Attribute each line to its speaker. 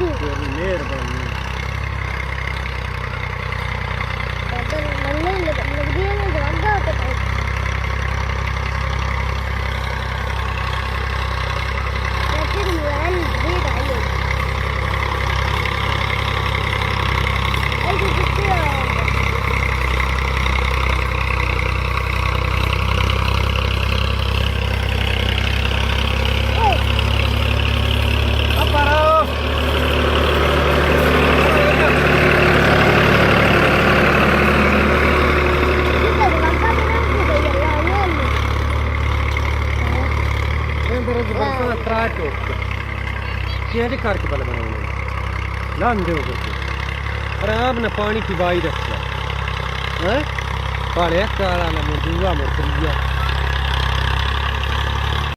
Speaker 1: तेरी मेहरबानी
Speaker 2: लगदी है ना ज्यादा होता है लेकिन मोबाइल भी डाले ऐसे कितने
Speaker 1: चेंज करके पहले बनाने लांदे हो करके आराम ना पानी की बाई रखा है पाले काला ना मुर्दुआ मुर्तिया